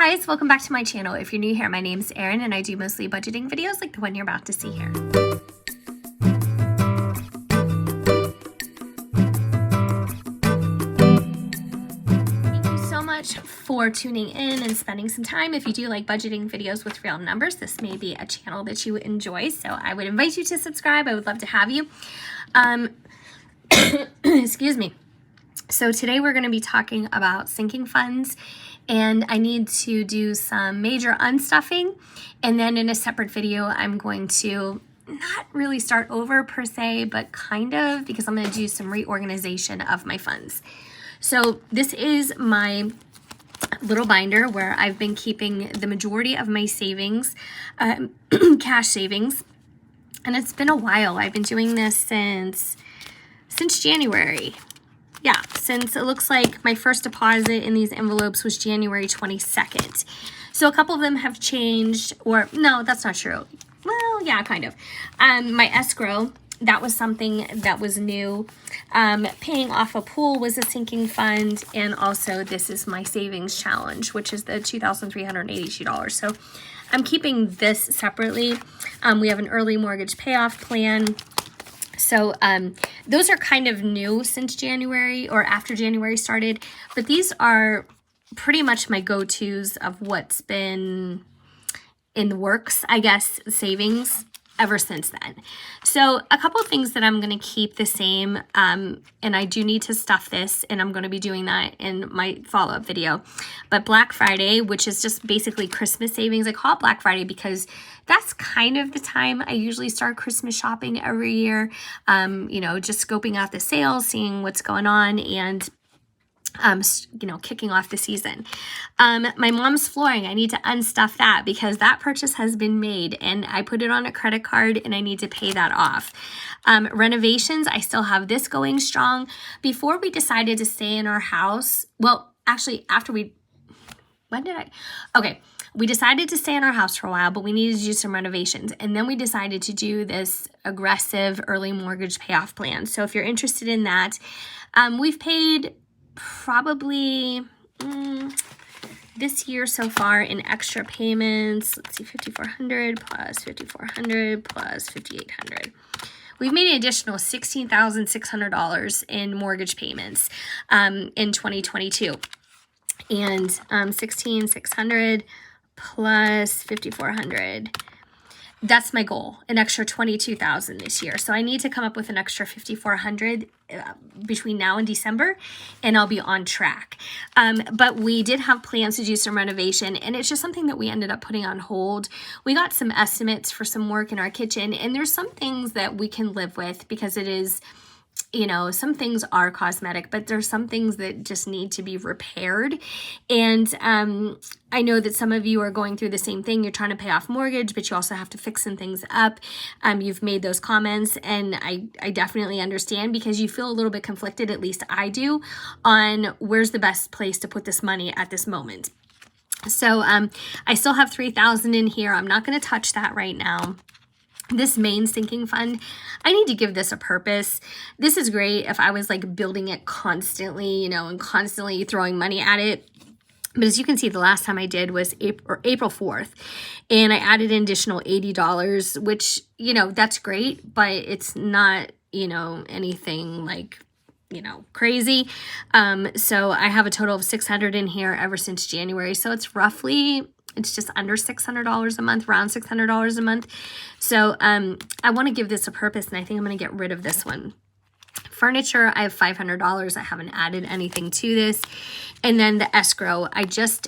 guys, welcome back to my channel. If you're new here, my name's Erin and I do mostly budgeting videos like the one you're about to see here. Thank you so much for tuning in and spending some time. If you do like budgeting videos with real numbers, this may be a channel that you enjoy, so I would invite you to subscribe. I would love to have you. Excuse me. So today we're going to be talking about sinking funds, and I need to do some major unstuffing, and then in a separate video I'm going to not really start over per se, but kind of, because I'm going to do some reorganization of my funds. So this is my little binder where I've been keeping the majority of my savings, cash savings, and it's been a while. I've been doing this since January. Yeah, since it looks like my first deposit in these envelopes was January 22nd. So a couple of them have changed, or no, that's not true. Well, yeah, kind of. My escrow, that was something that was new. Paying off a pool was a sinking fund, and also this is my savings challenge, which is the $2,382. So I'm keeping this separately. We have an early mortgage payoff plan. So those are kind of new since January or after January started, but these are pretty much my go-tos of what's been in the works, I guess, savings ever since then. So a couple of things that I'm going to keep the same, and I do need to stuff this, and I'm going to be doing that in my follow-up video. But Black Friday, which is just basically Christmas savings, I call it Black Friday because that's kind of the time I usually start Christmas shopping every year. You know, just scoping out the sales, seeing what's going on, and you know, kicking off the season. My mom's flooring, I need to unstuff that because that purchase has been made and I put it on a credit card and I need to pay that off. Renovations, I still have this going strong. Before we decided to stay in our house, well, actually after we decided to stay in our house for a while, but we needed to do some renovations. And then we decided to do this aggressive early mortgage payoff plan. So if you're interested in that, we've paid probably this year so far in extra payments. Let's see, $5,400 plus $5,400 plus $5,800. We've made an additional $16,600 in mortgage payments in 2022. And $16,600 plus $5,400. That's my goal, an extra $22,000 this year. So I need to come up with an extra $5,400 between now and December, and I'll be on track. But we did have plans to do some renovation, and it's just something that we ended up putting on hold. We got some estimates for some work in our kitchen, and there's some things that we can live with because it is, you know, some things are cosmetic, but there's some things that just need to be repaired. And I know that some of you are going through the same thing. You're trying to pay off mortgage, but you also have to fix some things up. You've made those comments, and I definitely understand because you feel a little bit conflicted, at least I do, on where's the best place to put this money at this moment. So I still have $3,000 in here. I'm not going to touch that right now. This main sinking fund, I need to give this a purpose. This is great if I was like building it constantly, you know, and constantly throwing money at it. But as you can see, the last time I did was April 4th, and I added an additional $80, which, you know, that's great, but it's not, you know, anything like, you know, crazy. So I have a total of $600 in here ever since January. So it's roughly, it's just under $600 a month, around $600 a month. So I want to give this a purpose, and I think I'm going to get rid of this one. Furniture, I have $500. I haven't added anything to this. And then the escrow, I just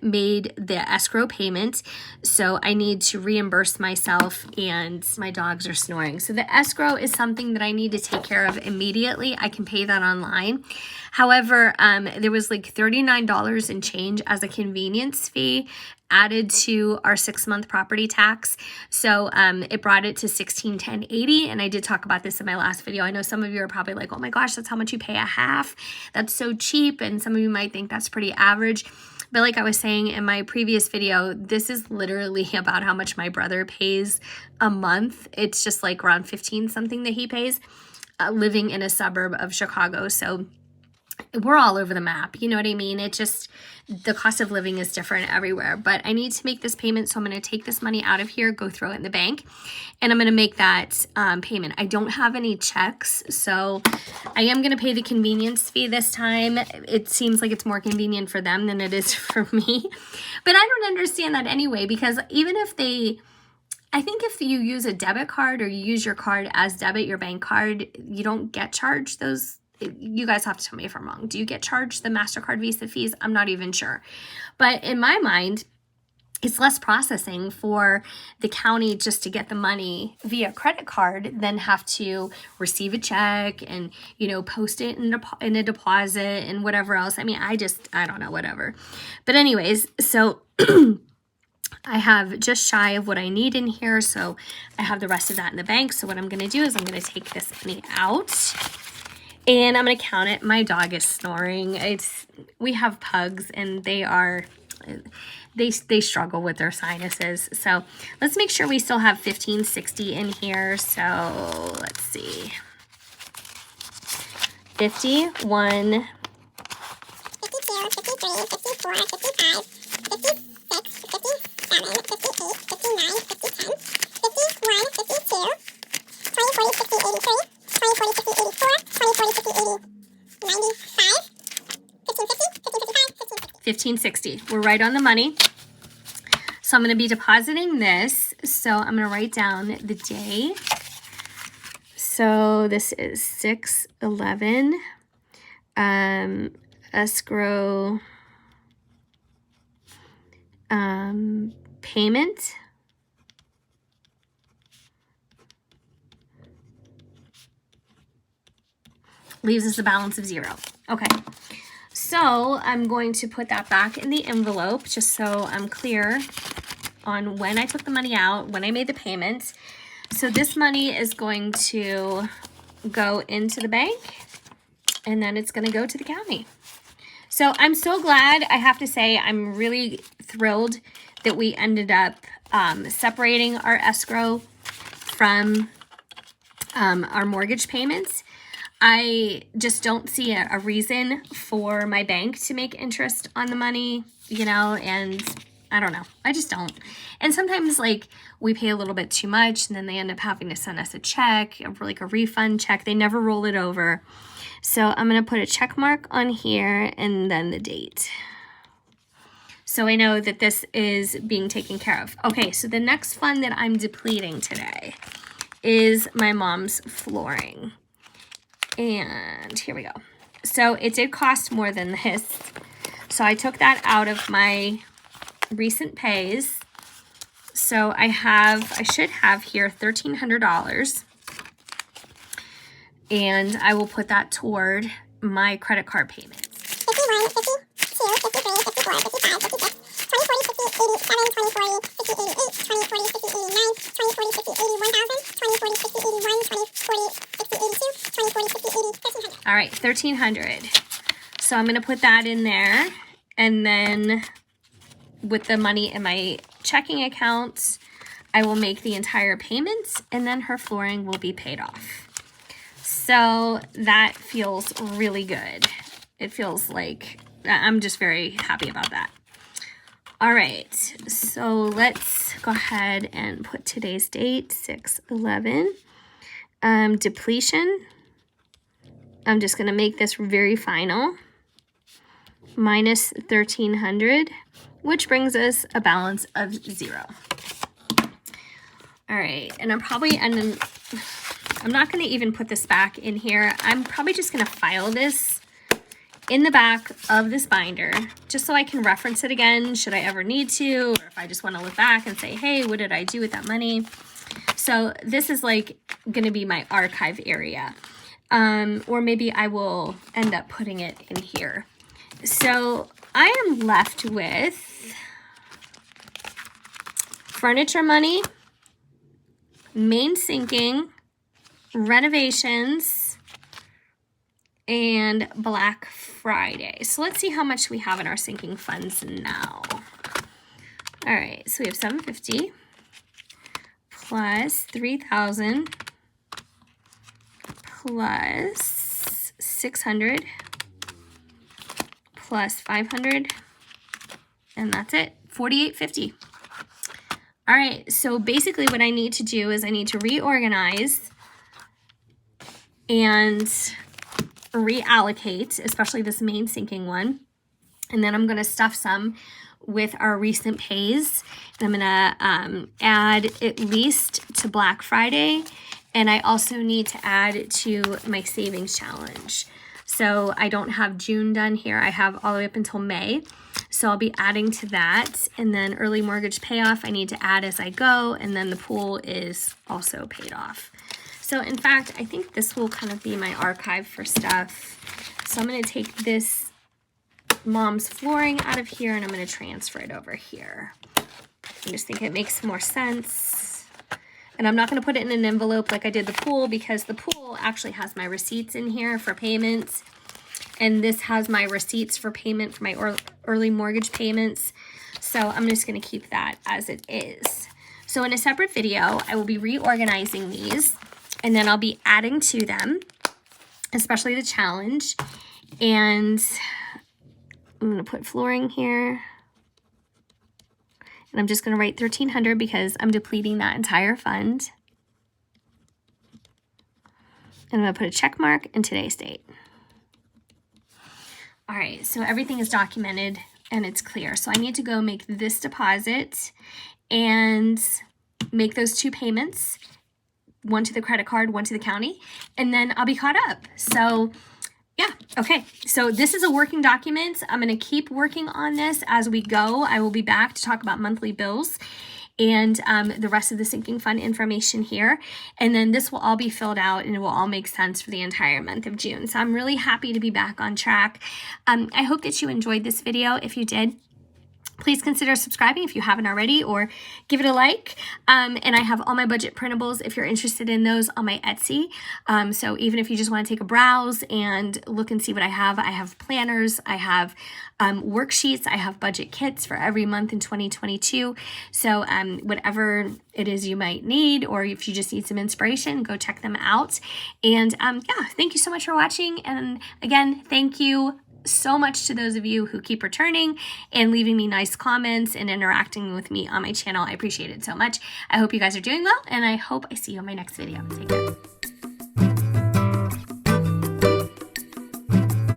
made the escrow payment, so I need to reimburse myself, and my dogs are snoring. So the escrow is something that I need to take care of immediately. I can pay that online. However, there was like $39 in change as a convenience fee added to our 6-month property tax. So it brought it to $16,1080, and I did talk about this in my last video. I know some of you are probably like, oh my gosh, that's how much you pay a half. That's so cheap, and some of you might think that's pretty average. But like I was saying in my previous video, this is literally about how much my brother pays a month. It's just like around 15 something that he pays living in a suburb of Chicago. So we're all over the map. You know what I mean? It just, the cost of living is different everywhere. But I need to make this payment, so I'm going to take this money out of here, go throw it in the bank, and I'm going to make that payment. I don't have any checks, so I am going to pay the convenience fee this time. It seems like it's more convenient for them than it is for me. But I don't understand that anyway, because even if they... I think if you use a debit card or you use your card as debit, your bank card, you don't get charged those. You guys have to tell me if I'm wrong. Do you get charged the MasterCard Visa fees? I'm not even sure. But in my mind, it's less processing for the county just to get the money via credit card than have to receive a check and, you know, post it in a deposit and whatever else. I mean, I don't know, whatever. But anyways, so... I have just shy of what I need in here, so I have the rest of that in the bank. So what I'm going to do is I'm going to take this money out, and I'm going to count it. My dog is snoring. We have pugs, and they struggle with their sinuses. So let's make sure we still have 1560 in here. So let's see. 51, 52, 53, 54, 55, 56, 57, 58, 59, 50, 10, 51, 52, 20, 40, 50, 83, 20, 40, 50, 84, 20, 40, 50, 80, 95, 1560. We're right on the money. So I'm going to be depositing this. So I'm going to write down the day. So this is 6/11. Escrow payment. Leaves us a balance of 0. Okay. So I'm going to put that back in the envelope just so I'm clear on when I took the money out, when I made the payment. So this money is going to go into the bank, and then it's going to go to the county. So I'm so glad. I have to say I'm really thrilled that we ended up separating our escrow from our mortgage payments. I just don't see a reason for my bank to make interest on the money, you know, and I don't know. I just don't. And sometimes, like, we pay a little bit too much, and then they end up having to send us a check, like a refund check. They never roll it over. So I'm going to put a check mark on here and then the date. So I know that this is being taken care of. Okay, so the next fund that I'm depleting today is my mom's flooring. And here we go. So it did cost more than this. So I took that out of my recent pays. So I should have here $1,300. And I will put that toward my credit card payments. 51, 52, 53, 54, 55, 56, 20, 40, 50, 87, 20, 40, 50, 88, 20, 40, 50, 89, 20, 40, 50, 81,000, 20, 40, 50, 81, 20, 40, 50, 82, 20, 40, 50, 80, 1,300. All right, 1,300. So I'm going to put that in there. And then with the money in my checking account, I will make the entire payment, and then her flooring will be paid off. So that feels really good. It feels like I'm just very happy about that. All right, so let's go ahead and put today's date, 6/11. Depletion. I'm just going to make this very final. Minus 1,300, which brings us a balance of 0. All right, and I'm not going to even put this back in here. I'm probably just going to file this in the back of this binder just so I can reference it again should I ever need to, or if I just want to look back and say, hey, what did I do with that money? So this is like going to be my archive area. Or maybe I will end up putting it in here. So I am left with furniture money, main sinking, renovations, and Black Friday. So let's see how much we have in our sinking funds now. All right, so we have $750 plus $3,000 plus $600 plus 500, and that's it, $48.50. All right, so basically what I need to do is I need to reorganize and reallocate, especially this main sinking one. And then I'm going to stuff some with our recent pays. And I'm going to add at least to Black Friday. And I also need to add to my savings challenge. So I don't have June done here. I have all the way up until May. So I'll be adding to that. And then early mortgage payoff, I need to add as I go. And then the pool is also paid off. So in fact, I think this will kind of be my archive for stuff. So I'm going to take this mom's flooring out of here and I'm going to transfer it over here. I just think it makes more sense. And I'm not going to put it in an envelope like I did the pool, because the pool actually has my receipts in here for payments. And this has my receipts for payment for my early mortgage payments. So I'm just going to keep that as it is. So in a separate video, I will be reorganizing these, and then I'll be adding to them, especially the challenge. And I'm going to put flooring here. And I'm just going to write $1,300 because I'm depleting that entire fund. And I'm going to put a check mark in today's date. All right, so everything is documented and it's clear. So I need to go make this deposit and make those 2 payments, one to the credit card, one to the county, and then I'll be caught up. So yeah, okay. So this is a working document. I'm going to keep working on this as we go. I will be back to talk about monthly bills and the rest of the sinking fund information here. And then this will all be filled out and it will all make sense for the entire month of June. So I'm really happy to be back on track. I hope that you enjoyed this video. If you did, please consider subscribing if you haven't already, or give it a like. And I have all my budget printables if you're interested in those on my Etsy. So even if you just want to take a browse and look and see what I have planners, I have worksheets, I have budget kits for every month in 2022. So whatever it is you might need, or if you just need some inspiration, go check them out. And yeah, thank you so much for watching. And again, thank you so much to those of you who keep returning and leaving me nice comments and interacting with me on my channel. I appreciate it so much. I hope you guys are doing well, and I hope I see you on my next video. Take care.